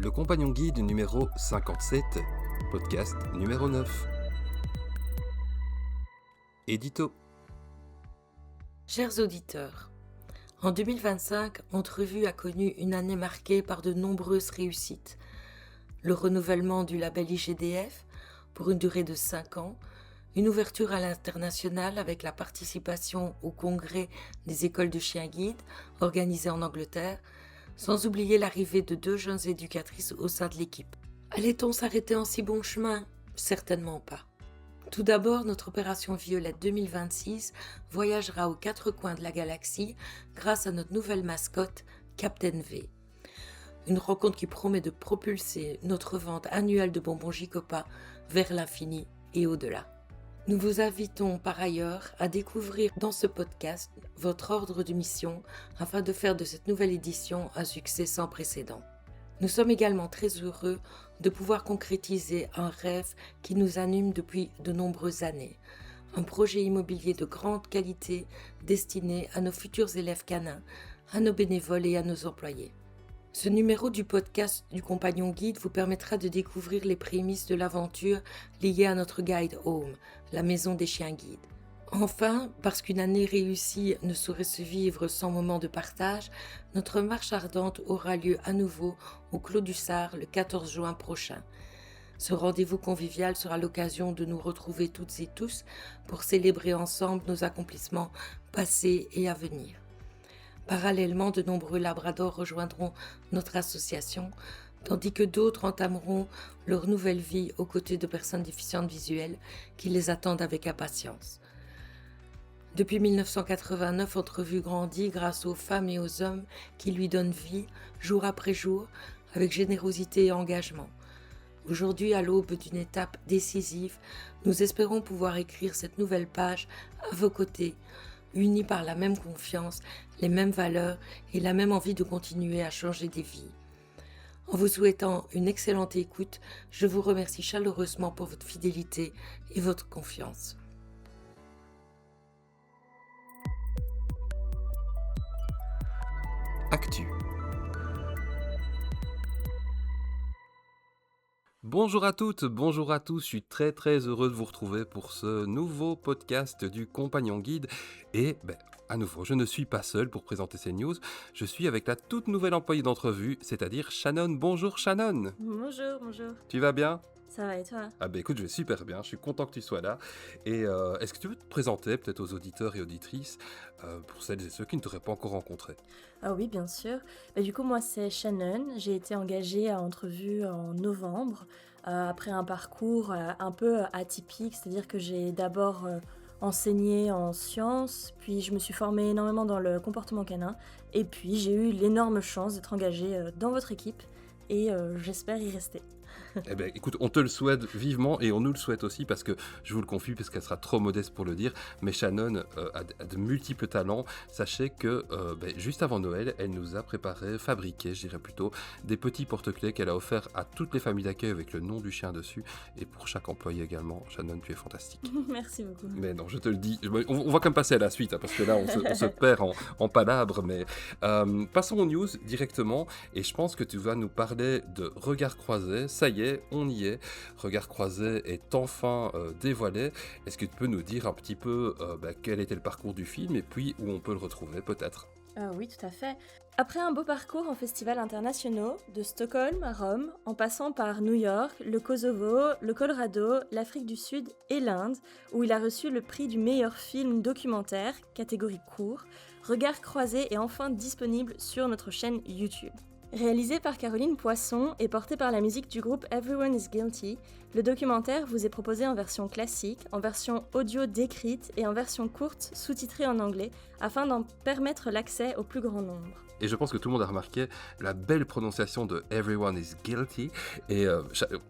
Le Compagnon Guide numéro 57, podcast numéro 9. Édito. Chers auditeurs, en 2025, Entrevue a connu une année marquée par de nombreuses réussites. Le renouvellement du label IGDF pour une durée de 5 ans, une ouverture à l'international avec la participation au congrès des écoles de chiens guides organisé en Angleterre, sans oublier l'arrivée de 2 jeunes éducatrices au sein de l'équipe. Allait-on s'arrêter en si bon chemin ? Certainement pas. Tout d'abord, notre opération Violette 2026 voyagera aux 4 coins de la galaxie grâce à notre nouvelle mascotte, Captain V. Une rencontre qui promet de propulser notre vente annuelle de bonbons Jicopa vers l'infini et au-delà. Nous vous invitons par ailleurs à découvrir dans ce podcast votre ordre de mission afin de faire de cette nouvelle édition un succès sans précédent. Nous sommes également très heureux de pouvoir concrétiser un rêve qui nous anime depuis de nombreuses années. Un projet immobilier de grande qualité destiné à nos futurs élèves canins, à nos bénévoles et à nos employés. Ce numéro du podcast du Compagnon Guide vous permettra de découvrir les prémices de l'aventure liée à notre Guide Home, la maison des chiens guides. Enfin, parce qu'une année réussie ne saurait se vivre sans moment de partage, notre marche ardente aura lieu à nouveau au Clos du Sard le 14 juin prochain. Ce rendez-vous convivial sera l'occasion de nous retrouver toutes et tous pour célébrer ensemble nos accomplissements passés et à venir. Parallèlement, de nombreux labradors rejoindront notre association, tandis que d'autres entameront leur nouvelle vie aux côtés de personnes déficientes visuelles qui les attendent avec impatience. Depuis 1989, Entrevue grandit grâce aux femmes et aux hommes qui lui donnent vie, jour après jour, avec générosité et engagement. Aujourd'hui, à l'aube d'une étape décisive, nous espérons pouvoir écrire cette nouvelle page à vos côtés, unis par la même confiance, les mêmes valeurs et la même envie de continuer à changer des vies. En vous souhaitant une excellente écoute, je vous remercie chaleureusement pour votre fidélité et votre confiance. Actu. Bonjour à toutes, bonjour à tous, je suis très heureux de vous retrouver pour ce nouveau podcast du Compagnon Guide et à nouveau, je ne suis pas seul pour présenter ces news, je suis avec la toute nouvelle employée d'Entrevue, c'est-à-dire Shannon. Bonjour Shannon. Bonjour. Tu vas bien ? Ça va et toi ? Écoute, je vais super bien, je suis content que tu sois là. Et est-ce que tu veux te présenter peut-être aux auditeurs et auditrices, pour celles et ceux qui ne t'auraient pas encore rencontré ? Ah oui, bien sûr. Du coup, moi, c'est Shannon. J'ai été engagée à Entrevue en novembre, après un parcours un peu atypique, c'est-à-dire que j'ai d'abord enseigné en sciences, puis je me suis formée énormément dans le comportement canin, et puis j'ai eu l'énorme chance d'être engagée dans votre équipe, et j'espère y rester. Écoute, on te le souhaite vivement et on nous le souhaite aussi parce que, je vous le confie parce qu'elle sera trop modeste pour le dire, mais Shannon a de multiples talents. Sachez que juste avant Noël, elle nous a fabriqué, je dirais plutôt, des petits porte-clés qu'elle a offerts à toutes les familles d'accueil avec le nom du chien dessus et pour chaque employé également. Shannon, tu es fantastique. Merci beaucoup. Mais non, je te le dis, on va quand même passer à la suite parce que là on se perd en palabres, mais passons aux news directement et je pense que tu vas nous parler de Regard Croisé. Ça y est, on y est. Regard Croisé est enfin dévoilé. Est-ce que tu peux nous dire un petit peu quel était le parcours du film et puis où on peut le retrouver peut-être ? Oui, tout à fait. Après un beau parcours en festivals internationaux, de Stockholm à Rome, en passant par New York, le Kosovo, le Colorado, l'Afrique du Sud et l'Inde, où il a reçu le prix du meilleur film documentaire, catégorie court, Regard Croisé est enfin disponible sur notre chaîne YouTube. Réalisé par Caroline Poisson et porté par la musique du groupe Everyone is Guilty, le documentaire vous est proposé en version classique, en version audio décrite et en version courte sous-titrée en anglais afin d'en permettre l'accès au plus grand nombre. Et je pense que tout le monde a remarqué la belle prononciation de Everyone is Guilty. Et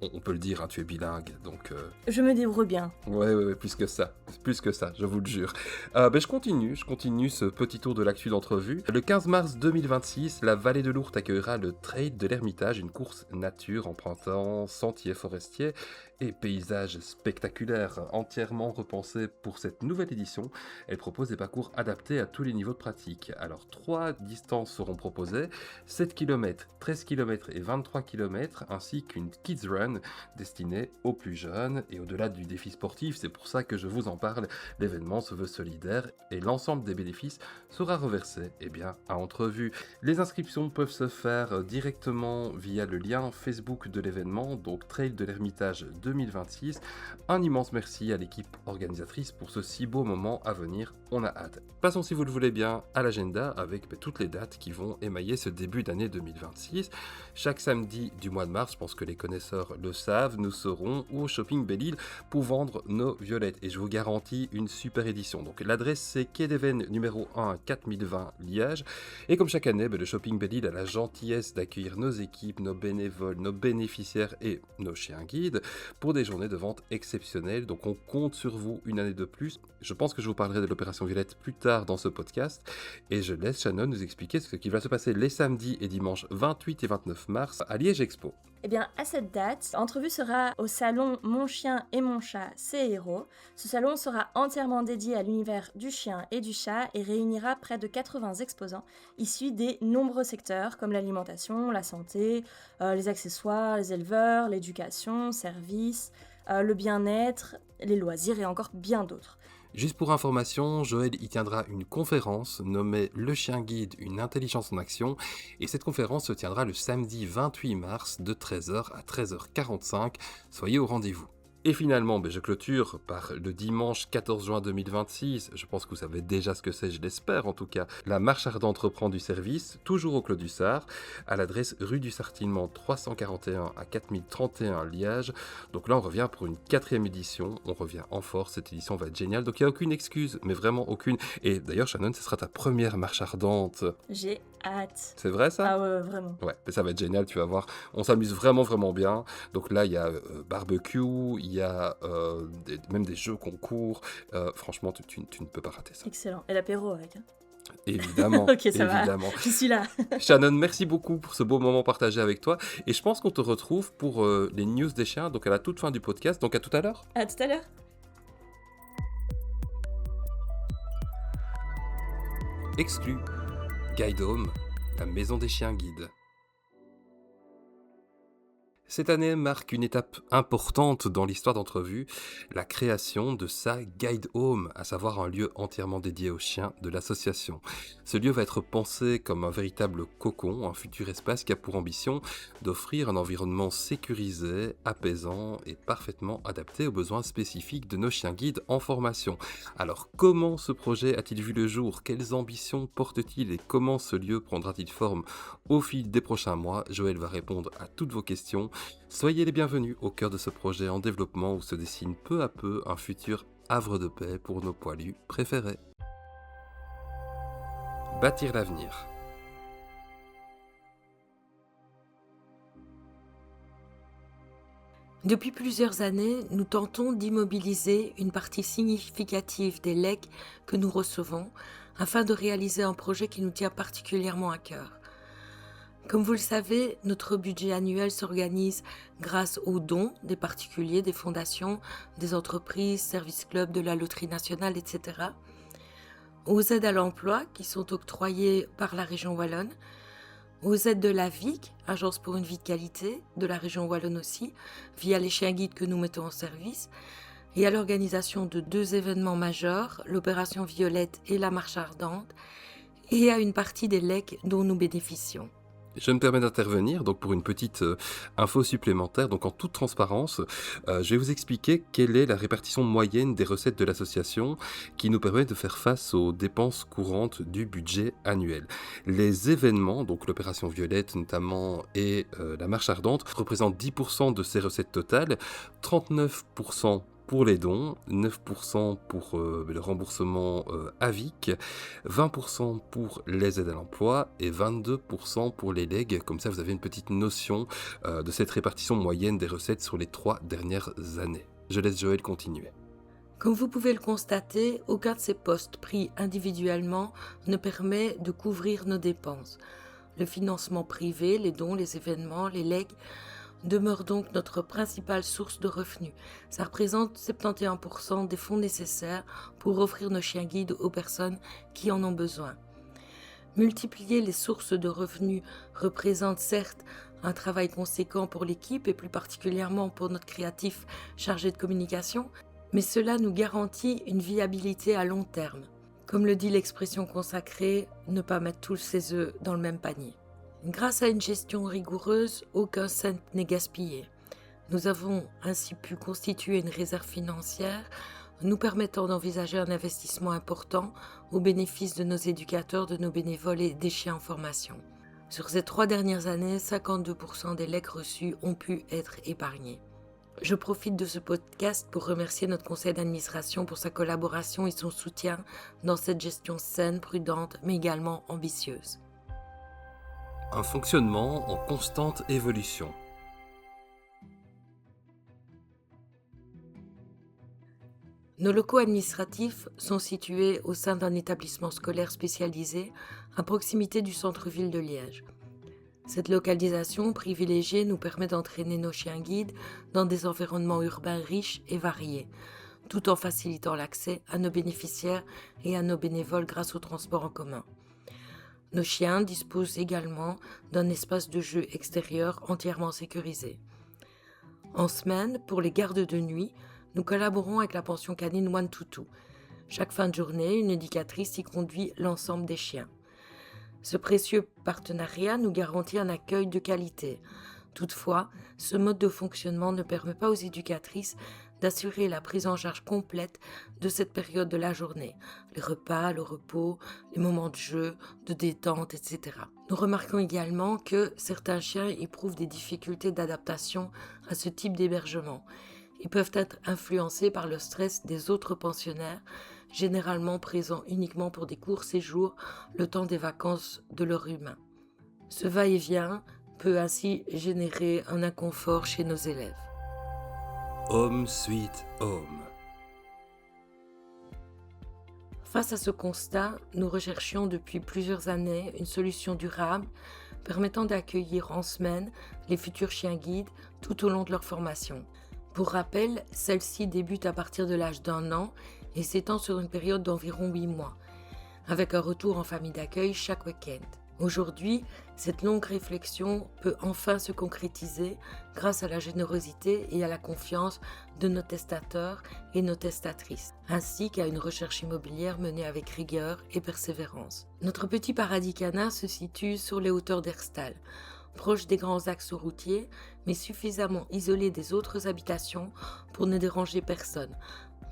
on peut le dire, tu es bilingue, donc... Je me débrouille bien. Ouais, plus que ça, je vous le jure. Je continue ce petit tour de l'actu d'Entrevue. Le 15 mars 2026, la Vallée de l'Ourthe accueillera le Trail de l'Ermitage, une course nature empruntant sentiers forestiers Et paysage spectaculaire, entièrement repensé pour cette nouvelle édition, elle propose des parcours adaptés à tous les niveaux de pratique. Alors 3 distances seront proposées, 7 km, 13 km et 23 km, ainsi qu'une Kids Run destinée aux plus jeunes. Et au-delà du défi sportif, c'est pour ça que je vous en parle, l'événement se veut solidaire et l'ensemble des bénéfices sera reversé à Entrevue. Les inscriptions peuvent se faire directement via le lien Facebook de l'événement, donc Trail de l'Ermitage 2026. Un immense merci à l'équipe organisatrice pour ce si beau moment à venir, on a hâte. Passons si vous le voulez bien à l'agenda avec toutes les dates qui vont émailler ce début d'année 2026. Chaque samedi du mois de mars, je pense que les connaisseurs le savent, nous serons au Shopping Belle-Île pour vendre nos violettes et je vous garantis une super édition. Donc l'adresse c'est quai des Vennes numéro 1 4020 Liège et comme chaque année, le Shopping Belle-Île a la gentillesse d'accueillir nos équipes, nos bénévoles, nos bénéficiaires et nos chiens guides pour des journées de vente exceptionnelles. Donc on compte sur vous une année de plus. Je pense que je vous parlerai de l'opération Violette plus tard dans ce podcast et je laisse Shannon nous expliquer ce qui va se passer les samedis et dimanches 28 et 29 mars à Liège Expo. Eh bien, à cette date, Entrevue sera au salon Mon chien et mon chat, c'est héros. Ce salon sera entièrement dédié à l'univers du chien et du chat et réunira près de 80 exposants issus des nombreux secteurs comme l'alimentation, la santé, les accessoires, les éleveurs, l'éducation, services, le bien-être, les loisirs et encore bien d'autres. Juste pour information, Joël y tiendra une conférence nommée Le Chien Guide, une intelligence en action et cette conférence se tiendra le samedi 28 mars de 13h à 13h45. Soyez au rendez-vous. Et finalement, je clôture par le dimanche 14 juin 2026, je pense que vous savez déjà ce que c'est, je l'espère en tout cas, la marche ardente reprend du service, toujours au Clos du Sart, à l'adresse rue du Sartinement 341 à 4031 Liège. Donc là on revient pour une 4e édition, on revient en force, cette édition va être géniale, donc il n'y a aucune excuse, mais vraiment aucune. Et d'ailleurs Shannon, ce sera ta première marche ardente. J'ai hâte. C'est vrai ça ? Ah ouais, vraiment. Ouais, mais ça va être génial, tu vas voir, on s'amuse vraiment bien. Donc là il y a barbecue, il y a même des jeux concours. Franchement, tu ne peux pas rater ça. Excellent. Et l'apéro avec. Évidemment. Ok, ça évidemment. va. Je suis là. Shannon, merci beaucoup pour ce beau moment partagé avec toi. Et je pense qu'on te retrouve pour les news des chiens, donc à la toute fin du podcast. Donc à tout à l'heure. À tout à l'heure. Exclu. Guide Home, la maison des chiens guides. Cette année marque une étape importante dans l'histoire d'Entrevue, la création de sa Guide Home, à savoir un lieu entièrement dédié aux chiens de l'association. Ce lieu va être pensé comme un véritable cocon, un futur espace qui a pour ambition d'offrir un environnement sécurisé, apaisant et parfaitement adapté aux besoins spécifiques de nos chiens guides en formation. Alors comment ce projet a-t-il vu le jour? Quelles ambitions porte-t-il et comment ce lieu prendra-t-il forme au fil des prochains mois? Joël va répondre à toutes vos questions. Soyez les bienvenus au cœur de ce projet en développement où se dessine peu à peu un futur havre de paix pour nos poilus préférés. Bâtir l'avenir. Depuis plusieurs années, nous tentons d'immobiliser une partie significative des legs que nous recevons afin de réaliser un projet qui nous tient particulièrement à cœur. Comme vous le savez, notre budget annuel s'organise grâce aux dons des particuliers, des fondations, des entreprises, services clubs, de la loterie nationale, etc. Aux aides à l'emploi qui sont octroyées par la région wallonne, aux aides de la VIC, Agence pour une vie de qualité, de la région wallonne aussi, via les chiens guides que nous mettons en service, et à l'organisation de 2 événements majeurs, l'opération Violette et la marche ardente, et à une partie des legs dont nous bénéficions. Je me permets d'intervenir donc pour une petite info supplémentaire. Donc en toute transparence, je vais vous expliquer quelle est la répartition moyenne des recettes de l'association qui nous permet de faire face aux dépenses courantes du budget annuel. Les événements, donc l'opération Violette notamment et la marche ardente, représentent 10% de ces recettes totales, 39% pour les dons, 9% pour le remboursement AVIC, 20% pour les aides à l'emploi et 22% pour les legs. Comme ça, vous avez une petite notion de cette répartition moyenne des recettes sur les 3 dernières années. Je laisse Joël continuer. Comme vous pouvez le constater, aucun de ces postes pris individuellement ne permet de couvrir nos dépenses. Le financement privé, les dons, les événements, les legs demeure donc notre principale source de revenus. Ça représente 71% des fonds nécessaires pour offrir nos chiens guides aux personnes qui en ont besoin. Multiplier les sources de revenus représente certes un travail conséquent pour l'équipe et plus particulièrement pour notre créatif chargé de communication, mais cela nous garantit une viabilité à long terme. Comme le dit l'expression consacrée, ne pas mettre tous ses œufs dans le même panier. Grâce à une gestion rigoureuse, aucun cent n'est gaspillé. Nous avons ainsi pu constituer une réserve financière nous permettant d'envisager un investissement important au bénéfice de nos éducateurs, de nos bénévoles et des chiens en formation. Sur ces 3 dernières années, 52% des legs reçus ont pu être épargnés. Je profite de ce podcast pour remercier notre conseil d'administration pour sa collaboration et son soutien dans cette gestion saine, prudente, mais également ambitieuse. Un fonctionnement en constante évolution. Nos locaux administratifs sont situés au sein d'un établissement scolaire spécialisé à proximité du centre-ville de Liège. Cette localisation privilégiée nous permet d'entraîner nos chiens guides dans des environnements urbains riches et variés, tout en facilitant l'accès à nos bénéficiaires et à nos bénévoles grâce au transport en commun. Nos chiens disposent également d'un espace de jeu extérieur entièrement sécurisé. En semaine, pour les gardes de nuit, nous collaborons avec la pension canine One Toutou. Chaque fin de journée, une éducatrice y conduit l'ensemble des chiens. Ce précieux partenariat nous garantit un accueil de qualité. Toutefois, ce mode de fonctionnement ne permet pas aux éducatrices d'assurer la prise en charge complète de cette période de la journée, les repas, le repos, les moments de jeu, de détente, etc. Nous remarquons également que certains chiens éprouvent des difficultés d'adaptation à ce type d'hébergement. Ils peuvent être influencés par le stress des autres pensionnaires, généralement présents uniquement pour des courts séjours, le temps des vacances de leur humain. Ce va-et-vient peut ainsi générer un inconfort chez nos élèves. Home Sweet Home. Face à ce constat, nous recherchions depuis plusieurs années une solution durable permettant d'accueillir en semaine les futurs chiens guides tout au long de leur formation. Pour rappel, celle-ci débute à partir de l'âge d'1 an et s'étend sur une période d'environ 8 mois, avec un retour en famille d'accueil chaque week-end. Aujourd'hui, cette longue réflexion peut enfin se concrétiser grâce à la générosité et à la confiance de nos testateurs et nos testatrices, ainsi qu'à une recherche immobilière menée avec rigueur et persévérance. Notre petit paradis canin se situe sur les hauteurs d'Herstal, proche des grands axes routiers, mais suffisamment isolé des autres habitations pour ne déranger personne,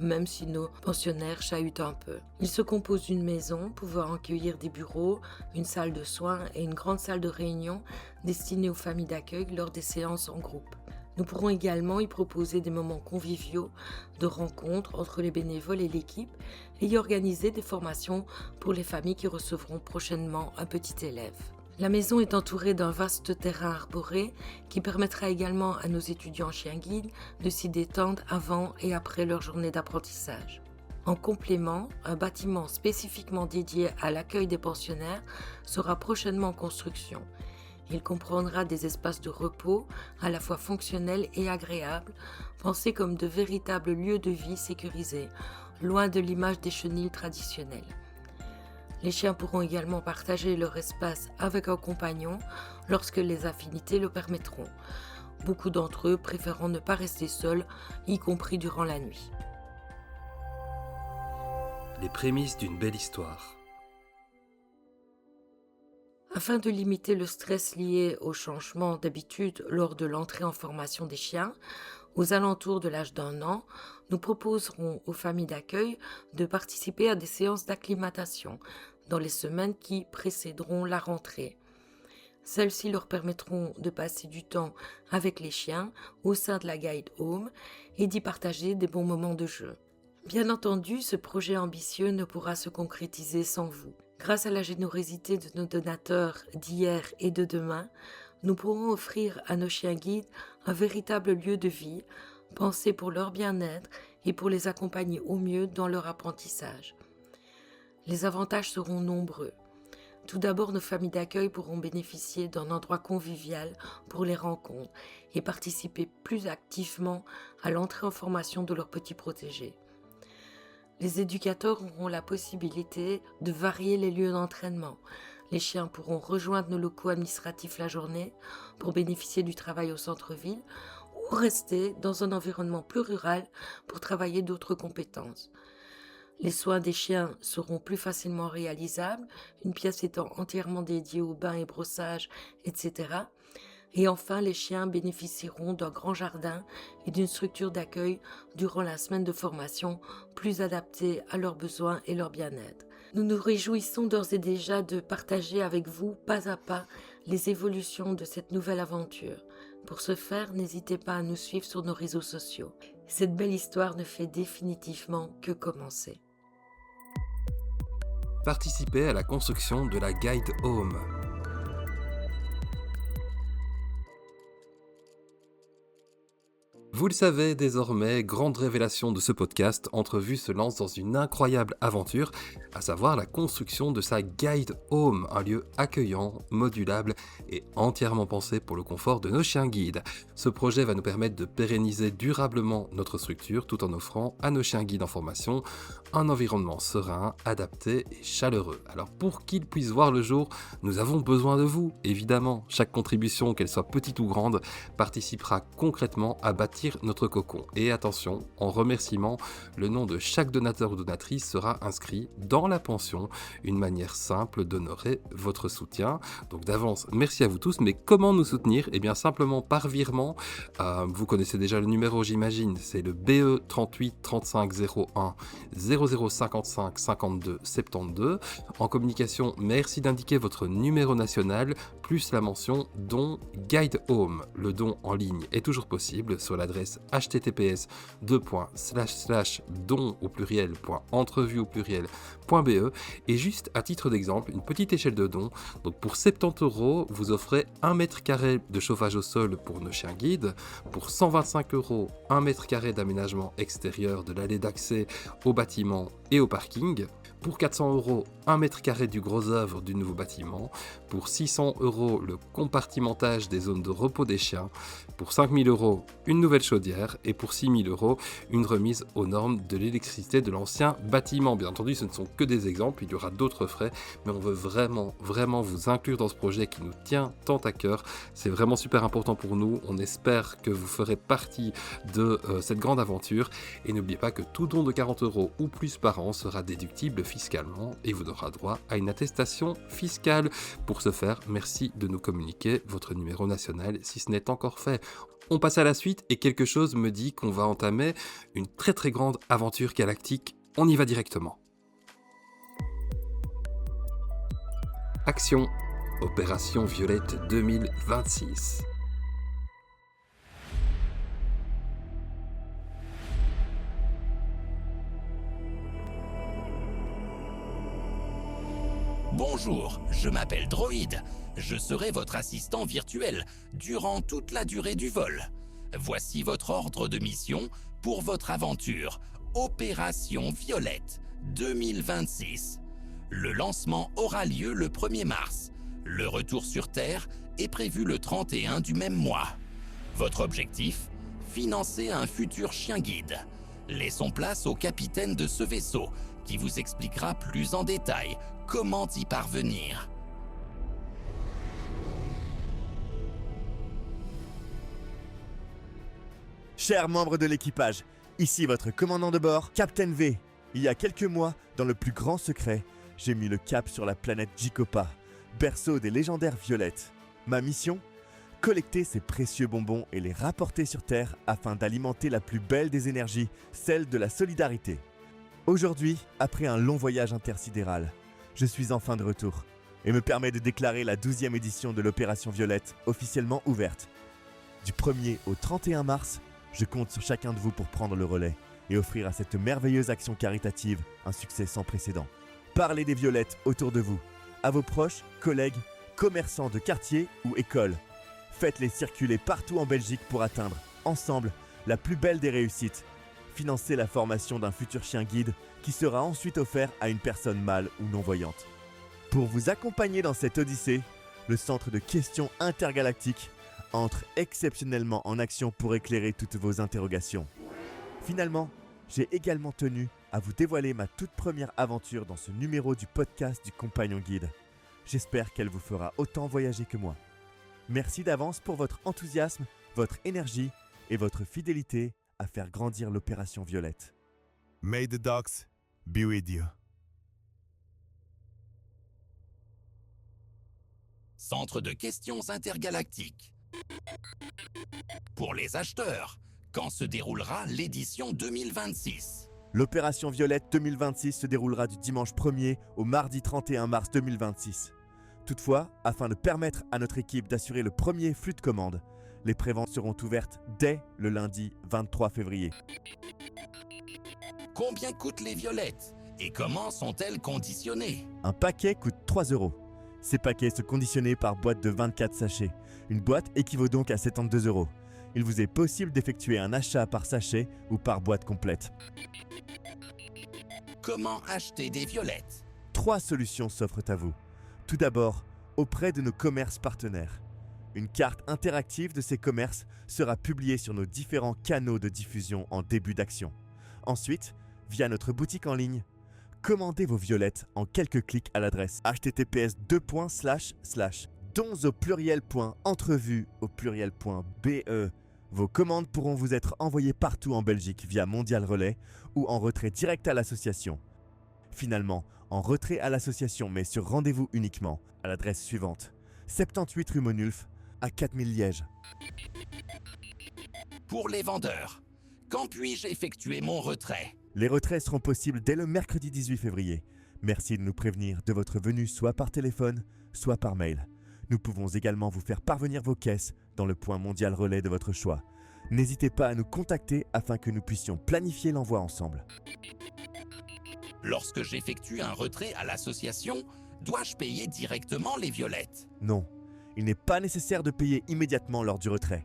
même si nos pensionnaires chahutent un peu. Il se compose d'une maison pouvant accueillir des bureaux, une salle de soins et une grande salle de réunion destinée aux familles d'accueil lors des séances en groupe. Nous pourrons également y proposer des moments conviviaux de rencontres entre les bénévoles et l'équipe et y organiser des formations pour les familles qui recevront prochainement un petit élève. La maison est entourée d'un vaste terrain arboré qui permettra également à nos étudiants chiens guides de s'y détendre avant et après leur journée d'apprentissage. En complément, un bâtiment spécifiquement dédié à l'accueil des pensionnaires sera prochainement en construction. Il comprendra des espaces de repos à la fois fonctionnels et agréables, pensés comme de véritables lieux de vie sécurisés, loin de l'image des chenils traditionnelles. Les chiens pourront également partager leur espace avec un compagnon lorsque les affinités le permettront, beaucoup d'entre eux préférant ne pas rester seuls, y compris durant la nuit. Les prémices d'une belle histoire. Afin de limiter le stress lié au changement d'habitude lors de l'entrée en formation des chiens, aux alentours de l'âge d'1 an, nous proposerons aux familles d'accueil de participer à des séances d'acclimatation dans les semaines qui précéderont la rentrée. Celles-ci leur permettront de passer du temps avec les chiens au sein de la Guide Home et d'y partager des bons moments de jeu. Bien entendu, ce projet ambitieux ne pourra se concrétiser sans vous. Grâce à la générosité de nos donateurs d'hier et de demain, nous pourrons offrir à nos chiens guides un véritable lieu de vie, pensé pour leur bien-être et pour les accompagner au mieux dans leur apprentissage. Les avantages seront nombreux. Tout d'abord, nos familles d'accueil pourront bénéficier d'un endroit convivial pour les rencontres et participer plus activement à l'entrée en formation de leurs petits protégés. Les éducateurs auront la possibilité de varier les lieux d'entraînement. Les chiens pourront rejoindre nos locaux administratifs la journée pour bénéficier du travail au centre-ville ou rester dans un environnement plus rural pour travailler d'autres compétences. Les soins des chiens seront plus facilement réalisables, une pièce étant entièrement dédiée au bain et brossage, etc. Et enfin, les chiens bénéficieront d'un grand jardin et d'une structure d'accueil durant la semaine de formation plus adaptée à leurs besoins et leur bien-être. Nous nous réjouissons d'ores et déjà de partager avec vous, pas à pas, les évolutions de cette nouvelle aventure. Pour ce faire, n'hésitez pas à nous suivre sur nos réseaux sociaux. Cette belle histoire ne fait définitivement que commencer. Participez à la construction de la Guide Home. Vous le savez désormais, grande révélation de ce podcast, Entrevue se lance dans une incroyable aventure, à savoir la construction de sa Guide Home, un lieu accueillant, modulable et entièrement pensé pour le confort de nos chiens guides. Ce projet va nous permettre de pérenniser durablement notre structure tout en offrant à nos chiens guides en formation un environnement serein, adapté et chaleureux. Alors pour qu'ils puissent voir le jour, nous avons besoin de vous, évidemment. Chaque contribution, qu'elle soit petite ou grande, participera concrètement à bâtir notre cocon. Et attention, en remerciement, le nom de chaque donateur ou donatrice sera inscrit dans la pension, une manière simple d'honorer votre soutien. Donc d'avance, merci à vous tous, mais comment nous soutenir ? Eh bien simplement par virement, vous connaissez déjà le numéro j'imagine, c'est le BE 38 35 01 0055 52 72. En communication, merci d'indiquer votre numéro national, plus la mention don Guide Home. Le don en ligne est toujours possible sur l'adresse https://don.entrevue.be. Et juste à titre d'exemple, une petite échelle de dons. Donc pour 70 €, vous offrez 1 mètre carré de chauffage au sol pour nos chiens guides. Pour 125 €, 1 mètre carré d'aménagement extérieur de l'allée d'accès au bâtiment et au parking. Pour 400 €, 1 mètre carré du gros œuvre du nouveau bâtiment. Pour 600 €, le compartimentage des zones de repos des chiens. Pour 5 000 €, une nouvelle chaudière. Et pour 6 000 €, une remise aux normes de l'électricité de l'ancien bâtiment. Bien entendu, ce ne sont que des exemples, il y aura d'autres frais, mais on veut vraiment vous inclure dans ce projet qui nous tient tant à cœur. C'est vraiment super important pour nous. On espère que vous ferez partie de cette grande aventure. Et n'oubliez pas que tout don de 40 € ou plus par an sera déductible fiscalement et vous aurez droit à une attestation fiscale. Pour ce faire, merci de nous communiquer votre numéro national si ce n'est encore fait. On passe à la suite et quelque chose me dit qu'on va entamer une très grande aventure galactique. On y va directement. Action, Opération Violette 2026. Bonjour, je m'appelle Droïde. Je serai votre assistant virtuel durant toute la durée du vol. Voici votre ordre de mission pour votre aventure Opération Violette 2026. Le lancement aura lieu le 1er mars. Le retour sur Terre est prévu le 31 du même mois. Votre objectif ? Financer un futur chien guide. Laissons place au capitaine de ce vaisseau qui vous expliquera plus en détail comment y parvenir. Chers membres de l'équipage, ici votre commandant de bord, Captain V. Il y a quelques mois, dans le plus grand secret, j'ai mis le cap sur la planète Jikopa, berceau des légendaires violettes. Ma mission ? Collecter ces précieux bonbons et les rapporter sur Terre afin d'alimenter la plus belle des énergies, celle de la solidarité. Aujourd'hui, après un long voyage intersidéral, je suis enfin de retour et me permets de déclarer la 12e édition de l'Opération Violette officiellement ouverte. Du 1er au 31 mars, je compte sur chacun de vous pour prendre le relais et offrir à cette merveilleuse action caritative un succès sans précédent. Parlez des violettes autour de vous, à vos proches, collègues, commerçants de quartier ou écoles. Faites-les circuler partout en Belgique pour atteindre, ensemble, la plus belle des réussites. Financez la formation d'un futur chien guide qui sera ensuite offert à une personne mâle ou non-voyante. Pour vous accompagner dans cette odyssée, le centre de questions intergalactiques entre exceptionnellement en action pour éclairer toutes vos interrogations. Finalement, j'ai également tenu à vous dévoiler ma toute première aventure dans ce numéro du podcast du Compagnon Guide. J'espère qu'elle vous fera autant voyager que moi. Merci d'avance pour votre enthousiasme, votre énergie et votre fidélité à faire grandir l'opération Violette. May the dogs be with you. Centre de questions intergalactiques. Pour les acheteurs, quand se déroulera l'édition 2026 ? L'opération Violette 2026 se déroulera du dimanche 1er au mardi 31 mars 2026. Toutefois, afin de permettre à notre équipe d'assurer le premier flux de commandes, les préventes seront ouvertes dès le lundi 23 février. Combien coûtent les violettes et comment sont-elles conditionnées ? Un paquet coûte 3 €. Ces paquets sont conditionnés par boîte de 24 sachets. Une boîte équivaut donc à 72 €. Il vous est possible d'effectuer un achat par sachet ou par boîte complète. Comment acheter des violettes ? 3 solutions s'offrent à vous. Tout d'abord, auprès de nos commerces partenaires. Une carte interactive de ces commerces sera publiée sur nos différents canaux de diffusion en début d'action. Ensuite, via notre boutique en ligne, commandez vos violettes en quelques clics à l'adresse https://dons@entrevue.be. Vos commandes pourront vous être envoyées partout en Belgique via Mondial Relais ou en retrait direct à l'association. Finalement, en retrait à l'association mais sur rendez-vous uniquement, à l'adresse suivante 78 rue Monulf à 4000 Liège. Pour les vendeurs, quand puis-je effectuer mon retrait ? Les retraits seront possibles dès le mercredi 18 février. Merci de nous prévenir de votre venue soit par téléphone, soit par mail. Nous pouvons également vous faire parvenir vos caisses dans le point Mondial Relais de votre choix. N'hésitez pas à nous contacter afin que nous puissions planifier l'envoi ensemble. Lorsque j'effectue un retrait à l'association, dois-je payer directement les violettes ? Non, il n'est pas nécessaire de payer immédiatement lors du retrait.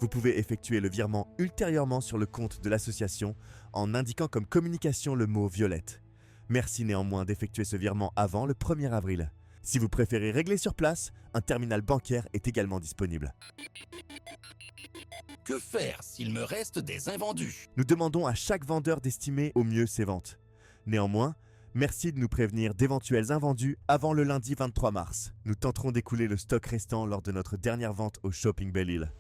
Vous pouvez effectuer le virement ultérieurement sur le compte de l'association en indiquant comme communication le mot Violette. Merci néanmoins d'effectuer ce virement avant le 1er avril. Si vous préférez régler sur place, un terminal bancaire est également disponible. Que faire s'il me reste des invendus ? Nous demandons à chaque vendeur d'estimer au mieux ses ventes. Néanmoins, merci de nous prévenir d'éventuels invendus avant le lundi 23 mars. Nous tenterons d'écouler le stock restant lors de notre dernière vente au Shopping Belle-Île.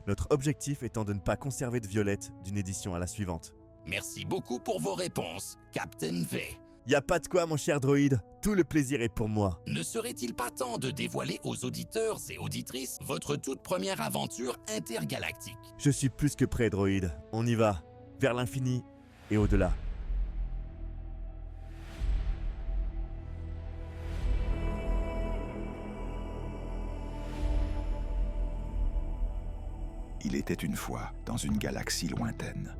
Notre objectif étant de ne pas conserver de violettes d'une édition à la suivante. Merci beaucoup pour vos réponses, Captain V. Y a pas de quoi mon cher droïde, tout le plaisir est pour moi. Ne serait-il pas temps de dévoiler aux auditeurs et auditrices votre toute première aventure intergalactique ? Je suis plus que prêt droïde, on y va, vers l'infini et au-delà. Il était une fois, dans une galaxie lointaine,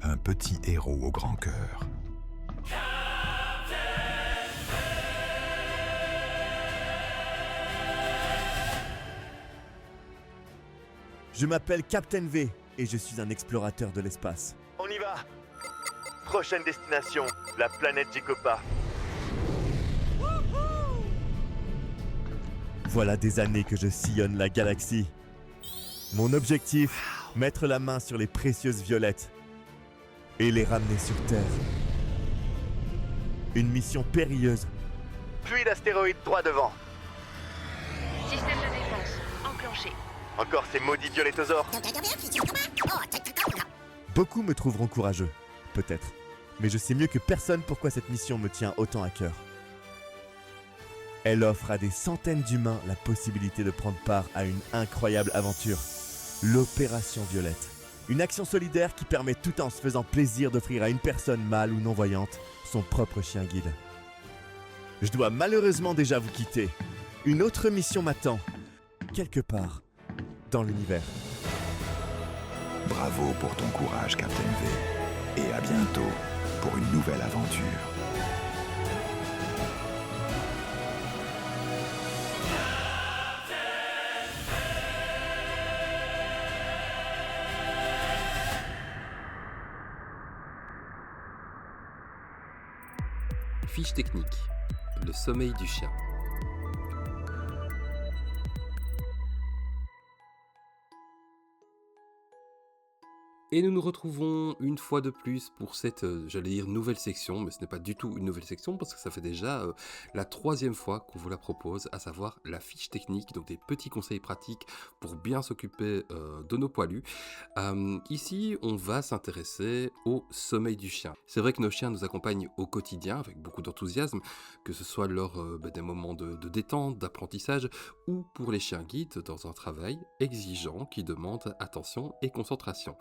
un petit héros au grand cœur. Je m'appelle Captain V et je suis un explorateur de l'espace. On y va! Prochaine destination, la planète Jikopa. Voilà des années que je sillonne la galaxie. Mon objectif, mettre la main sur les précieuses violettes et les ramener sur Terre. Une mission périlleuse. Pluie d'astéroïdes droit devant. Système de défense enclenché. Encore ces maudits violettosaures. Beaucoup me trouveront courageux, peut-être. Mais je sais mieux que personne pourquoi cette mission me tient autant à cœur. Elle offre à des centaines d'humains la possibilité de prendre part à une incroyable aventure. L'Opération Violette. Une action solidaire qui permet tout en se faisant plaisir d'offrir à une personne mâle ou non-voyante son propre chien guide. Je dois malheureusement déjà vous quitter. Une autre mission m'attend, quelque part dans l'univers. Bravo pour ton courage, Captain V. Et à bientôt pour une nouvelle aventure. Fiche technique. le sommeil du chien. Et nous nous retrouvons une fois de plus pour cette, nouvelle section, mais ce n'est pas du tout une nouvelle section parce que ça fait déjà la 3e fois qu'on vous la propose, à savoir la fiche technique, donc des petits conseils pratiques pour bien s'occuper de nos poilus. Ici, on va s'intéresser au sommeil du chien. C'est vrai que nos chiens nous accompagnent au quotidien avec beaucoup d'enthousiasme, que ce soit lors des moments de détente, d'apprentissage, ou pour les chiens guides dans un travail exigeant qui demande attention et concentration.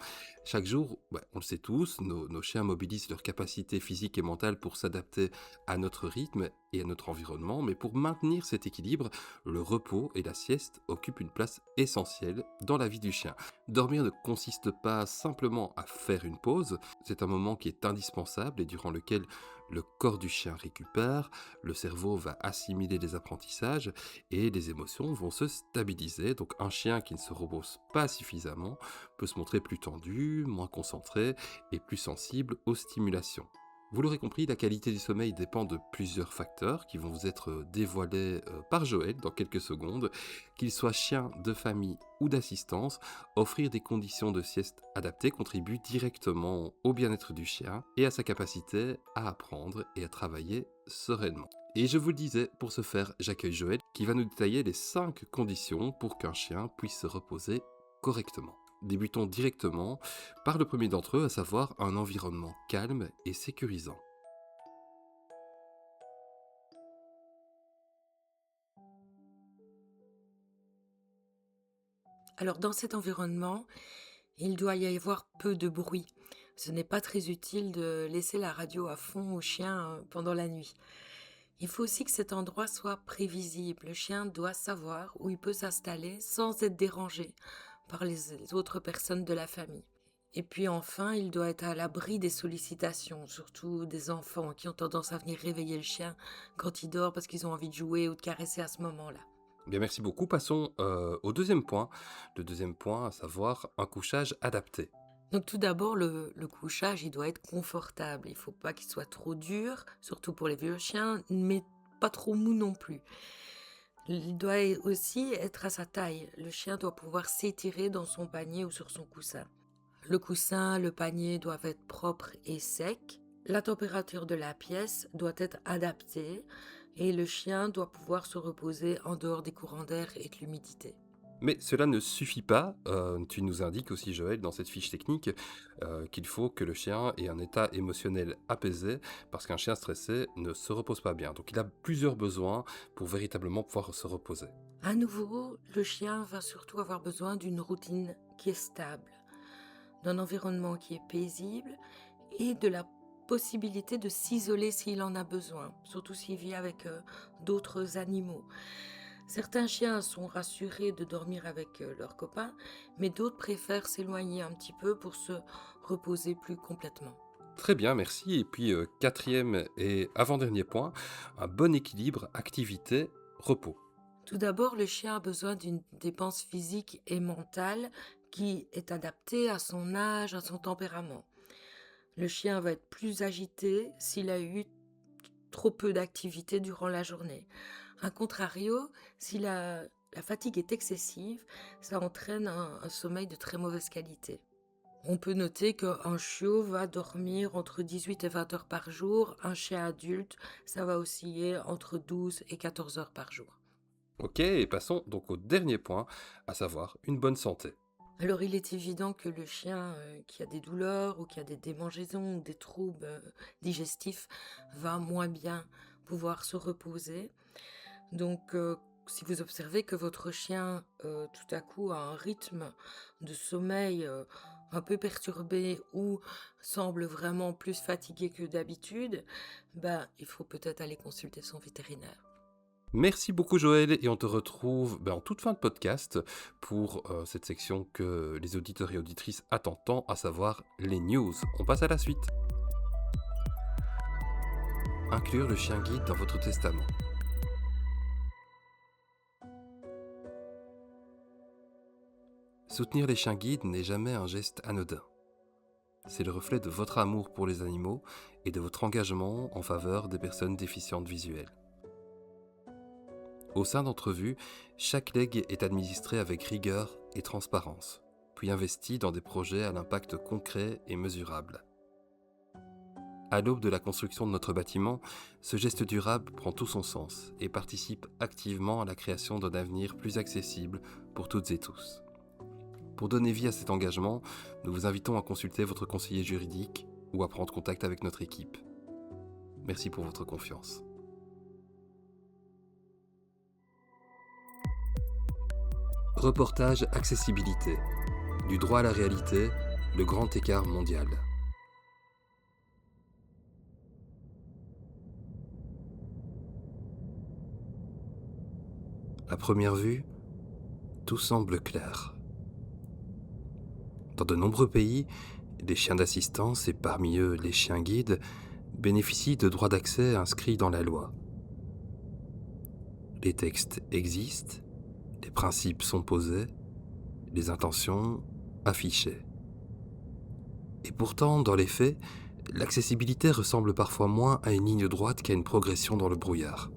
Chaque jour, on le sait tous, nos chiens mobilisent leur capacité physique et mentale pour s'adapter à notre rythme et à notre environnement, mais pour maintenir cet équilibre, le repos et la sieste occupent une place essentielle dans la vie du chien. Dormir ne consiste pas simplement à faire une pause, c'est un moment qui est indispensable et durant lequel le corps du chien récupère, le cerveau va assimiler les apprentissages et les émotions vont se stabiliser. Donc un chien qui ne se repose pas suffisamment peut se montrer plus tendu, moins concentré et plus sensible aux stimulations. Vous l'aurez compris, la qualité du sommeil dépend de plusieurs facteurs qui vont vous être dévoilés par Joël dans quelques secondes. Qu'il soit chien de famille ou d'assistance, offrir des conditions de sieste adaptées contribue directement au bien-être du chien et à sa capacité à apprendre et à travailler sereinement. Et je vous le disais, pour ce faire, j'accueille Joël qui va nous détailler les 5 conditions pour qu'un chien puisse se reposer correctement. Débutons directement par le premier d'entre eux, à savoir un environnement calme et sécurisant. Alors dans cet environnement, il doit y avoir peu de bruit. Ce n'est pas très utile de laisser la radio à fond au chien pendant la nuit. Il faut aussi que cet endroit soit prévisible. Le chien doit savoir où il peut s'installer sans être dérangé par les autres personnes de la famille. Et puis enfin, il doit être à l'abri des sollicitations, surtout des enfants qui ont tendance à venir réveiller le chien quand il dort parce qu'ils ont envie de jouer ou de caresser à ce moment-là. Bien, merci beaucoup. Passons au deuxième point. Le deuxième point, à savoir un couchage adapté. Donc tout d'abord, le couchage, il doit être confortable. Il ne faut pas qu'il soit trop dur, surtout pour les vieux chiens, mais pas trop mou non plus. Il doit aussi être à sa taille. Le chien doit pouvoir s'étirer dans son panier ou sur son coussin. Le coussin, le panier doivent être propres et secs. La température de la pièce doit être adaptée et le chien doit pouvoir se reposer en dehors des courants d'air et de l'humidité. Mais cela ne suffit pas. Tu nous indiques aussi, Joël, dans cette fiche technique, qu'il faut que le chien ait un état émotionnel apaisé, parce qu'un chien stressé ne se repose pas bien. Donc il a plusieurs besoins pour véritablement pouvoir se reposer. À nouveau, le chien va surtout avoir besoin d'une routine qui est stable, d'un environnement qui est paisible et de la possibilité de s'isoler s'il en a besoin, surtout s'il vit avec d'autres animaux. Certains chiens sont rassurés de dormir avec leurs copains, mais d'autres préfèrent s'éloigner un petit peu pour se reposer plus complètement. Très bien, merci. Et puis, 4e et avant-dernier point, un bon équilibre activité-repos. Tout d'abord, le chien a besoin d'une dépense physique et mentale qui est adaptée à son âge, à son tempérament. Le chien va être plus agité s'il a eu trop peu d'activité durant la journée. A contrario, si la fatigue est excessive, ça entraîne un sommeil de très mauvaise qualité. On peut noter qu'un chiot va dormir entre 18 et 20 heures par jour. Un chien adulte, ça va osciller entre 12 et 14 heures par jour. Ok, et passons donc au dernier point, à savoir une bonne santé. Alors il est évident que le chien qui a des douleurs ou qui a des démangeaisons ou des troubles digestifs va moins bien pouvoir se reposer. Donc si vous observez que votre chien tout à coup a un rythme de sommeil un peu perturbé ou semble vraiment plus fatigué que d'habitude, il faut peut-être aller consulter son vétérinaire. Merci beaucoup Joël et on te retrouve en toute fin de podcast pour cette section que les auditeurs et auditrices attendent tant, à savoir les news. On passe à la suite. Inclure le chien guide dans votre testament. Soutenir les chiens guides n'est jamais un geste anodin. C'est le reflet de votre amour pour les animaux et de votre engagement en faveur des personnes déficientes visuelles. Au sein d'entrevues, chaque legs est administré avec rigueur et transparence, puis investi dans des projets à l'impact concret et mesurable. À l'aube de la construction de notre bâtiment, ce geste durable prend tout son sens et participe activement à la création d'un avenir plus accessible pour toutes et tous. Pour donner vie à cet engagement, nous vous invitons à consulter votre conseiller juridique ou à prendre contact avec notre équipe. Merci pour votre confiance. Reportage accessibilité. Du droit à la réalité, le grand écart mondial. À première vue, tout semble clair. Dans de nombreux pays, les chiens d'assistance, et parmi eux les chiens guides, bénéficient de droits d'accès inscrits dans la loi. Les textes existent, les principes sont posés, les intentions affichées. Et pourtant, dans les faits, l'accessibilité ressemble parfois moins à une ligne droite qu'à une progression dans le brouillard.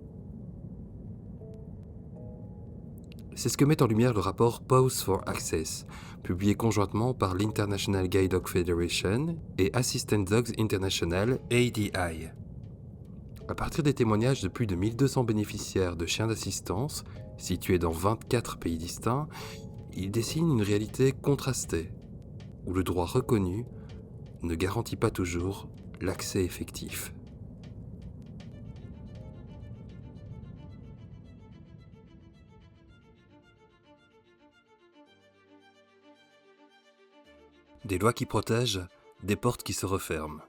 C'est ce que met en lumière le rapport Pause for Access, publié conjointement par l'International Guide Dog Federation et Assistant Dogs International ADI. À partir des témoignages de plus de 1200 bénéficiaires de chiens d'assistance, situés dans 24 pays distincts, il dessine une réalité contrastée, où le droit reconnu ne garantit pas toujours l'accès effectif. Des lois qui protègent, des portes qui se referment.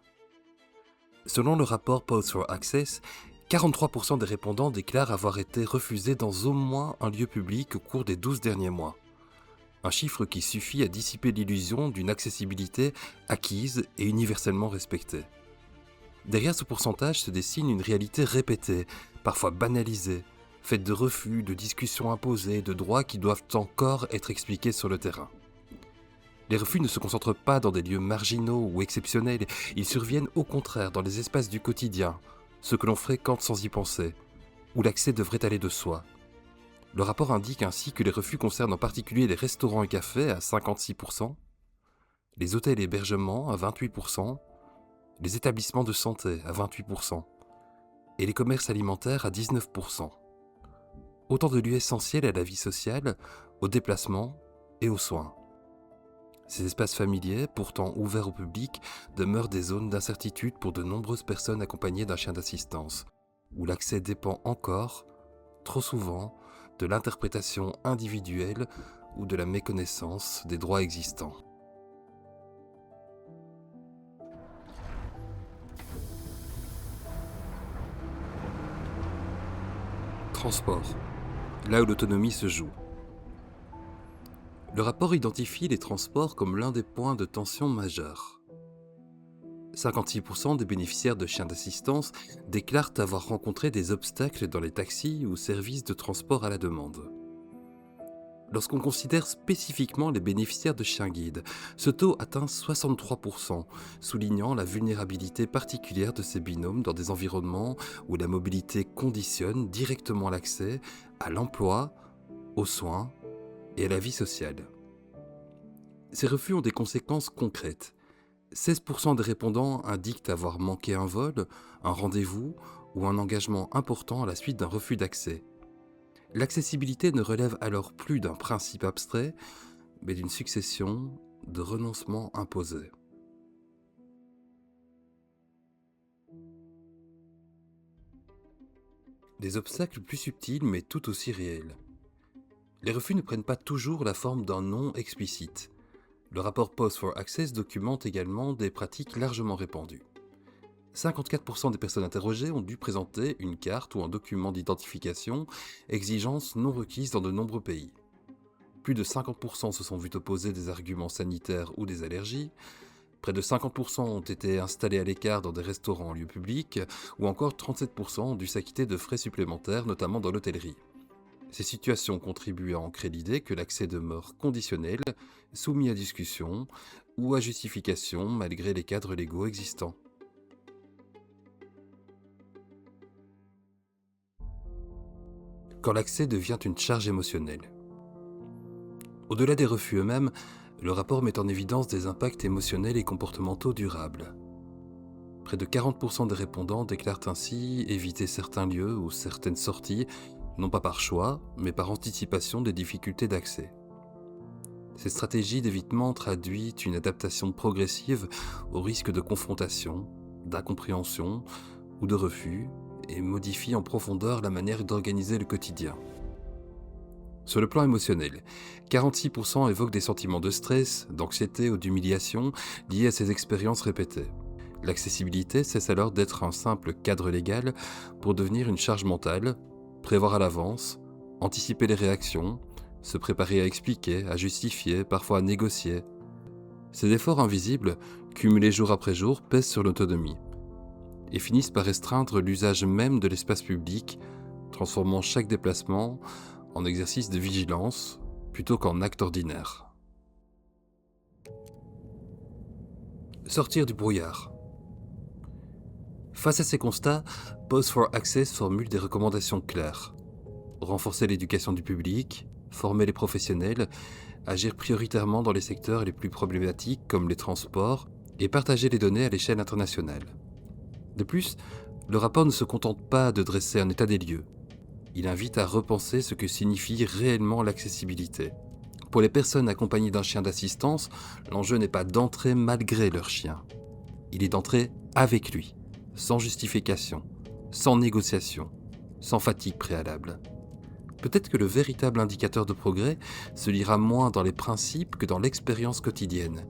Selon le rapport Pause for Access, 43% des répondants déclarent avoir été refusés dans au moins un lieu public au cours des 12 derniers mois. Un chiffre qui suffit à dissiper l'illusion d'une accessibilité acquise et universellement respectée. Derrière ce pourcentage se dessine une réalité répétée, parfois banalisée, faite de refus, de discussions imposées, de droits qui doivent encore être expliqués sur le terrain. Les refus ne se concentrent pas dans des lieux marginaux ou exceptionnels, ils surviennent au contraire dans les espaces du quotidien, ceux que l'on fréquente sans y penser, où l'accès devrait aller de soi. Le rapport indique ainsi que les refus concernent en particulier les restaurants et cafés à 56%, les hôtels et hébergements à 28%, les établissements de santé à 28% et les commerces alimentaires à 19%. Autant de lieux essentiels à la vie sociale, au déplacement et aux soins. Ces espaces familiers, pourtant ouverts au public, demeurent des zones d'incertitude pour de nombreuses personnes accompagnées d'un chien d'assistance, où l'accès dépend encore, trop souvent, de l'interprétation individuelle ou de la méconnaissance des droits existants. Transport, là où l'autonomie se joue. Le rapport identifie les transports comme l'un des points de tension majeurs. 56% des bénéficiaires de chiens d'assistance déclarent avoir rencontré des obstacles dans les taxis ou services de transport à la demande. Lorsqu'on considère spécifiquement les bénéficiaires de chiens guides, ce taux atteint 63%, soulignant la vulnérabilité particulière de ces binômes dans des environnements où la mobilité conditionne directement l'accès à l'emploi, aux soins et à la vie sociale. Ces refus ont des conséquences concrètes. 16% des répondants indiquent avoir manqué un vol, un rendez-vous ou un engagement important à la suite d'un refus d'accès. L'accessibilité ne relève alors plus d'un principe abstrait, mais d'une succession de renoncements imposés. Des obstacles plus subtils mais tout aussi réels. Les refus ne prennent pas toujours la forme d'un non explicite. Le rapport Pause for Access documente également des pratiques largement répandues. 54% des personnes interrogées ont dû présenter une carte ou un document d'identification, exigence non requise dans de nombreux pays. Plus de 50% se sont vus opposer des arguments sanitaires ou des allergies. Près de 50% ont été installés à l'écart dans des restaurants en lieu public, ou encore 37% ont dû s'acquitter de frais supplémentaires, notamment dans l'hôtellerie. Ces situations contribuent à ancrer l'idée que l'accès demeure conditionnel, soumis à discussion ou à justification malgré les cadres légaux existants. quand l'accès devient une charge émotionnelle. Au-delà des refus eux-mêmes, le rapport met en évidence des impacts émotionnels et comportementaux durables. Près de 40% des répondants déclarent ainsi éviter certains lieux ou certaines sorties, non pas par choix, mais par anticipation des difficultés d'accès. Ces stratégies d'évitement traduisent une adaptation progressive au risque de confrontation, d'incompréhension ou de refus et modifient en profondeur la manière d'organiser le quotidien. Sur le plan émotionnel, 46% évoquent des sentiments de stress, d'anxiété ou d'humiliation liés à ces expériences répétées. L'accessibilité cesse alors d'être un simple cadre légal pour devenir une charge mentale, prévoir à l'avance, anticiper les réactions, se préparer à expliquer, à justifier, parfois à négocier. Ces efforts invisibles, cumulés jour après jour, pèsent sur l'autonomie et finissent par restreindre l'usage même de l'espace public, transformant chaque déplacement en exercice de vigilance plutôt qu'en acte ordinaire. Sortir du brouillard. Face à ces constats, Pause for Access formule des recommandations claires. Renforcer l'éducation du public, former les professionnels, agir prioritairement dans les secteurs les plus problématiques comme les transports et partager les données à l'échelle internationale. De plus, le rapport ne se contente pas de dresser un état des lieux. Il invite à repenser ce que signifie réellement l'accessibilité. Pour les personnes accompagnées d'un chien d'assistance, l'enjeu n'est pas d'entrer malgré leur chien. Il est d'entrer avec lui, sans justification, sans négociation, sans fatigue préalable. Peut-être que le véritable indicateur de progrès se lira moins dans les principes que dans l'expérience quotidienne,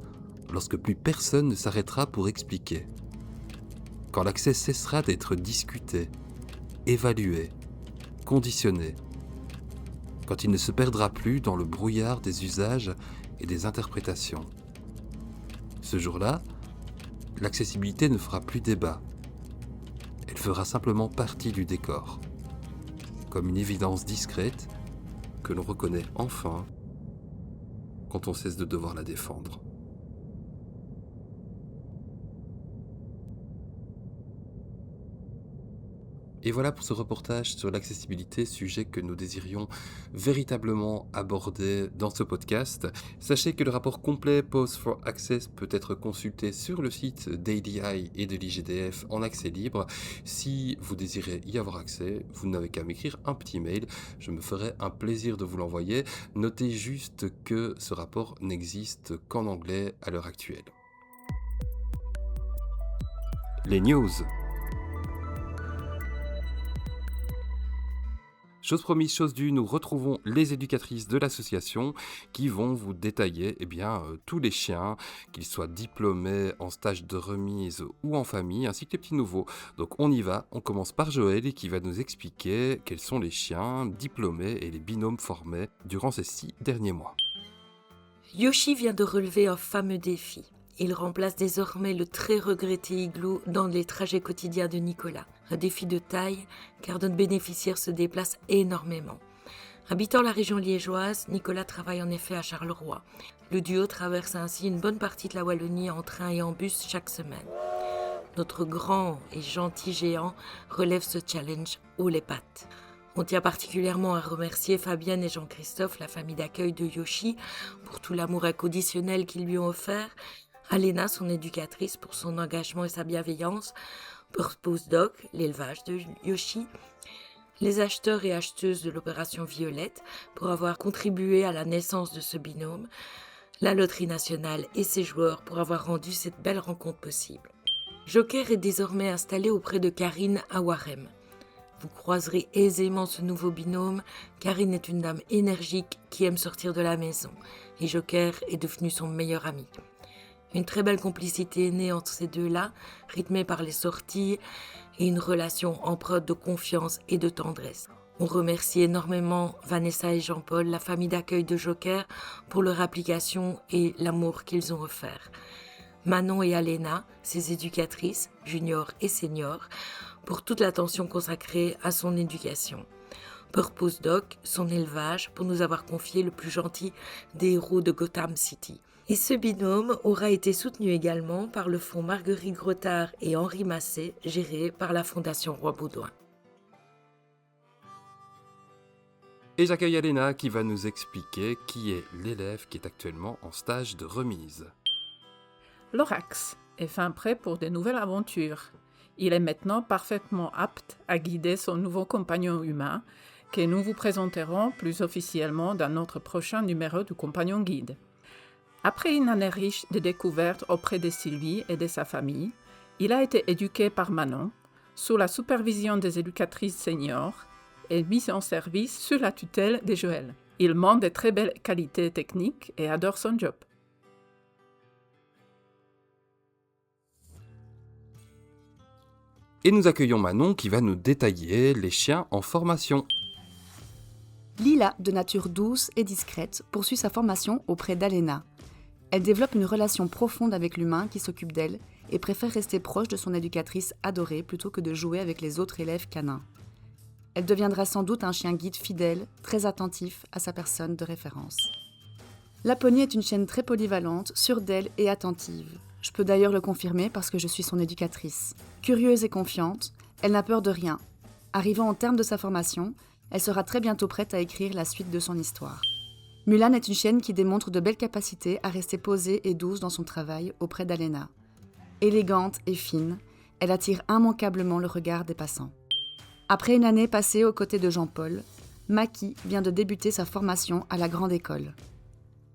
lorsque plus personne ne s'arrêtera pour expliquer. Quand l'accès cessera d'être discuté, évalué, conditionné, quand il ne se perdra plus dans le brouillard des usages et des interprétations. Ce jour-là, l'accessibilité ne fera plus débat. Elle fera simplement partie du décor, comme une évidence discrète que l'on reconnaît enfin quand on cesse de devoir la défendre. Et voilà pour ce reportage sur l'accessibilité, sujet que nous désirions véritablement aborder dans ce podcast. Sachez que le rapport complet Pause for Access peut être consulté sur le site d'ADI et de l'IGDF en accès libre. Si vous désirez y avoir accès, vous n'avez qu'à m'écrire un petit mail, je me ferai un plaisir de vous l'envoyer. Notez juste que ce rapport n'existe qu'en anglais à l'heure actuelle. Les news. Chose promise, chose due, nous retrouvons les éducatrices de l'association qui vont vous détailler tous les chiens, qu'ils soient diplômés, en stage de remise ou en famille, ainsi que les petits nouveaux. Donc on y va, on commence par Joël qui va nous expliquer quels sont les chiens diplômés et les binômes formés durant ces 6 derniers mois. Yoshi vient de relever un fameux défi. Il remplace désormais le très regretté Igloo dans les trajets quotidiens de Nicolas. Un défi de taille, car notre bénéficiaire se déplace énormément. Habitant la région liégeoise, Nicolas travaille en effet à Charleroi. Le duo traverse ainsi une bonne partie de la Wallonie en train et en bus chaque semaine. Notre grand et gentil géant relève ce challenge haut les pattes. On tient particulièrement à remercier Fabienne et Jean-Christophe, la famille d'accueil de Yoshi, pour tout l'amour inconditionnel qu'ils lui ont offert, Alena, son éducatrice, pour son engagement et sa bienveillance, Purpose Dog, l'élevage de Yoshi, les acheteurs et acheteuses de l'opération Violette pour avoir contribué à la naissance de ce binôme, la Loterie Nationale et ses joueurs pour avoir rendu cette belle rencontre possible. Joker est désormais installé auprès de Karine à Warem. Vous croiserez aisément ce nouveau binôme. Karine est une dame énergique qui aime sortir de la maison et Joker est devenu son meilleur ami. Une très belle complicité est née entre ces deux-là, rythmée par les sorties et une relation empreinte de confiance et de tendresse. On remercie énormément Vanessa et Jean-Paul, la famille d'accueil de Joker, pour leur application et l'amour qu'ils ont offert. Manon et Alena, ses éducatrices, junior et senior, pour toute l'attention consacrée à son éducation. Purpose Doc, son élevage, pour nous avoir confié le plus gentil des héros de Gotham City. Et ce binôme aura été soutenu également par le fonds Marguerite Grottard et Henri Massé, géré par la Fondation Roi Baudouin. Et j'accueille Alena qui va nous expliquer qui est l'élève qui est actuellement en stage de remise. Lorax est fin prêt pour de nouvelles aventures. Il est maintenant parfaitement apte à guider son nouveau compagnon humain, que nous vous présenterons plus officiellement dans notre prochain numéro du Compagnon Guide. Après une année riche de découvertes auprès de Sylvie et de sa famille, il a été éduqué par Manon, sous la supervision des éducatrices seniors, et mis en service sous la tutelle de Joël. Il montre de très belles qualités techniques et adore son job. Et nous accueillons Manon qui va nous détailler les chiens en formation. Lila, de nature douce et discrète, poursuit sa formation auprès d'Alena. Elle développe une relation profonde avec l'humain qui s'occupe d'elle et préfère rester proche de son éducatrice adorée plutôt que de jouer avec les autres élèves canins. Elle deviendra sans doute un chien guide fidèle, très attentif à sa personne de référence. Laponie est une chienne très polyvalente, sûre d'elle et attentive. Je peux d'ailleurs le confirmer parce que je suis son éducatrice. Curieuse et confiante, elle n'a peur de rien. Arrivant au terme de sa formation, elle sera très bientôt prête à écrire la suite de son histoire. Mulan est une chienne qui démontre de belles capacités à rester posée et douce dans son travail auprès d'Alena. Élégante et fine, elle attire immanquablement le regard des passants. Après une année passée aux côtés de Jean-Paul, Maki vient de débuter sa formation à la grande école.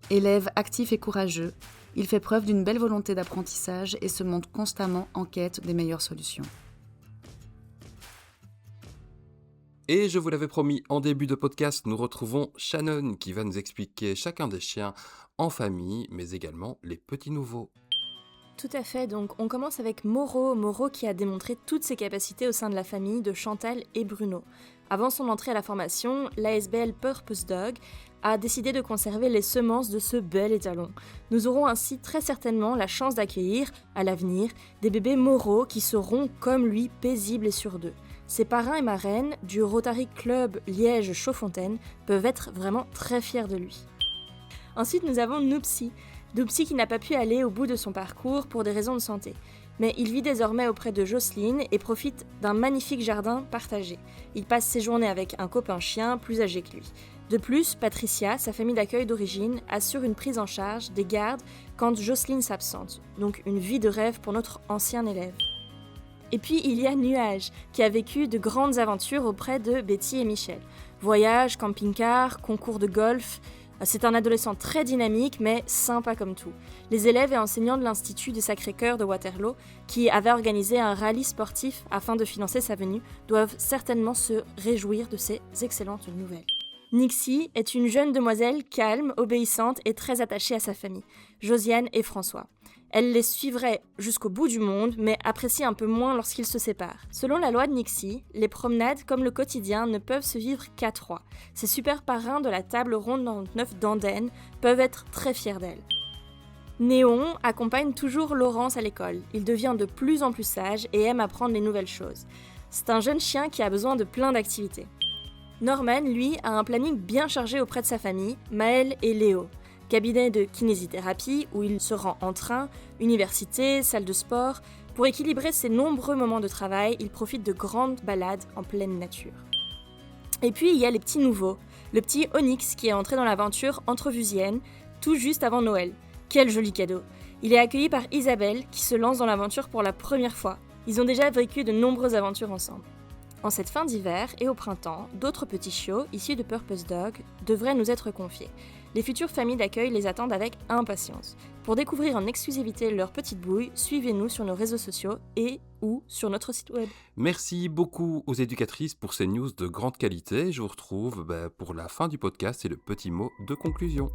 Élève actif et courageux, il fait preuve d'une belle volonté d'apprentissage et se montre constamment en quête des meilleures solutions. Et je vous l'avais promis en début de podcast, nous retrouvons Shannon qui va nous expliquer chacun des chiens en famille, mais également les petits nouveaux. Tout à fait, donc on commence avec Moro qui a démontré toutes ses capacités au sein de la famille de Chantal et Bruno. Avant son entrée à la formation, l'ASBL Purpose Dog a décidé de conserver les semences de ce bel étalon. Nous aurons ainsi très certainement la chance d'accueillir, à l'avenir, des bébés Moro qui seront, comme lui, paisibles et sûrs d'eux. Ses parrains et marraines du Rotary Club Liège-Chaudfontaine peuvent être vraiment très fiers de lui. Ensuite, nous avons Noopsy qui n'a pas pu aller au bout de son parcours pour des raisons de santé. Mais il vit désormais auprès de Jocelyne et profite d'un magnifique jardin partagé. Il passe ses journées avec un copain chien plus âgé que lui. De plus, Patricia, sa famille d'accueil d'origine, assure une prise en charge des gardes quand Jocelyne s'absente. Donc une vie de rêve pour notre ancien élève. Et puis il y a Nuage, qui a vécu de grandes aventures auprès de Betty et Michel. Voyages, camping-car, concours de golf. C'est un adolescent très dynamique, mais sympa comme tout. Les élèves et enseignants de l'Institut des Sacré-Cœur de Waterloo, qui avait organisé un rallye sportif afin de financer sa venue, doivent certainement se réjouir de ces excellentes nouvelles. Nixie est une jeune demoiselle calme, obéissante et très attachée à sa famille, Josiane et François. Elle les suivrait jusqu'au bout du monde, mais apprécie un peu moins lorsqu'ils se séparent. Selon la loi de Nixie, les promenades comme le quotidien ne peuvent se vivre qu'à trois. Ces super parrains de la table ronde 99 d'Andenne peuvent être très fiers d'elle. Néon accompagne toujours Laurence à l'école. Il devient de plus en plus sage et aime apprendre les nouvelles choses. C'est un jeune chien qui a besoin de plein d'activités. Norman, lui, a un planning bien chargé auprès de sa famille, Maël et Léo. Cabinet de kinésithérapie où il se rend en train, université, salle de sport. Pour équilibrer ses nombreux moments de travail, il profite de grandes balades en pleine nature. Et puis il y a les petits nouveaux. Le petit Onyx qui est entré dans l'aventure entrevusienne tout juste avant Noël. Quel joli cadeau! Il est accueilli par Isabelle qui se lance dans l'aventure pour la première fois. Ils ont déjà vécu de nombreuses aventures ensemble. En cette fin d'hiver et au printemps, d'autres petits chiots, issus de Purpose Dog, devraient nous être confiés. Les futures familles d'accueil les attendent avec impatience. Pour découvrir en exclusivité leurs petites bouilles, suivez-nous sur nos réseaux sociaux et ou sur notre site web. Merci beaucoup aux éducatrices pour ces news de grande qualité. Je vous retrouve pour la fin du podcast et le petit mot de conclusion.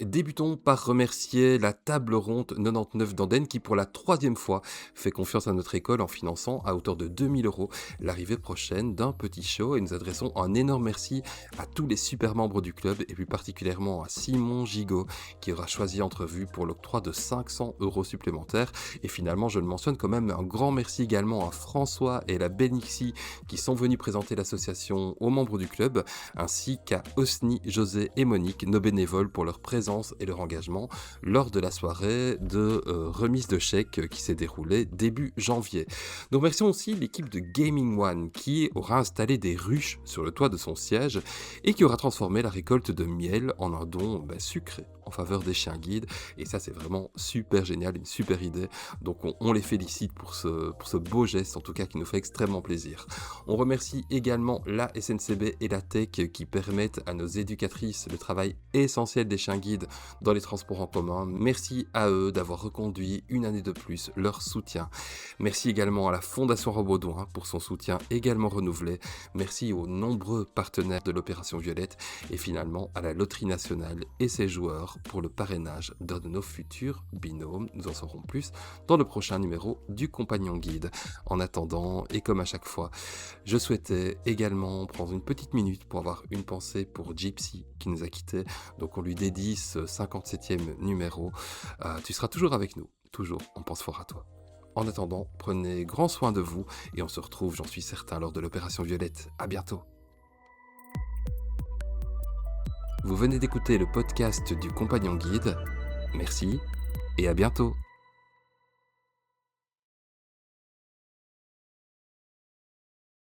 Débutons par remercier la table ronde 99 d'Andenne qui pour la 3e fois fait confiance à notre école en finançant à hauteur de 2000 € l'arrivée prochaine d'un petit show, et nous adressons un énorme merci à tous les super membres du club et plus particulièrement à Simon Gigot qui aura choisi Entrevue pour l'octroi de 500 € supplémentaires. Et finalement je le mentionne quand même, un grand merci également à François et la Benixi qui sont venus présenter l'association aux membres du club, ainsi qu'à Osni, José et Monique, nos bénévoles pour leur présence présence et leur engagement lors de la soirée de remise de chèques qui s'est déroulée début janvier. Nous remercions aussi l'équipe de Gaming One qui aura installé des ruches sur le toit de son siège et qui aura transformé la récolte de miel en un don sucré en faveur des chiens guides. Et ça, c'est vraiment super génial, une super idée. Donc on les félicite pour ce beau geste, en tout cas qui nous fait extrêmement plaisir. On remercie également la SNCB et la Tech qui permettent à nos éducatrices le travail essentiel des chiens guides dans les transports en commun. Merci à eux d'avoir reconduit une année de plus leur soutien. Merci également à la Fondation Rebaudouin pour son soutien également renouvelé. Merci aux nombreux partenaires de l'Opération Violette et finalement à la Loterie Nationale et ses joueurs pour le parrainage d'un de nos futurs binômes. Nous en saurons plus dans le prochain numéro du Compagnon Guide. En attendant, et comme à chaque fois, je souhaitais également prendre une petite minute pour avoir une pensée pour Gypsy qui nous a quittés. Donc on lui dédie ce 57e numéro. Tu seras toujours avec nous, toujours, on pense fort à toi. En attendant, prenez grand soin de vous et on se retrouve, j'en suis certain, lors de l'Opération Violette. À bientôt. Vous venez d'écouter le podcast du Compagnon Guide. Merci et à bientôt.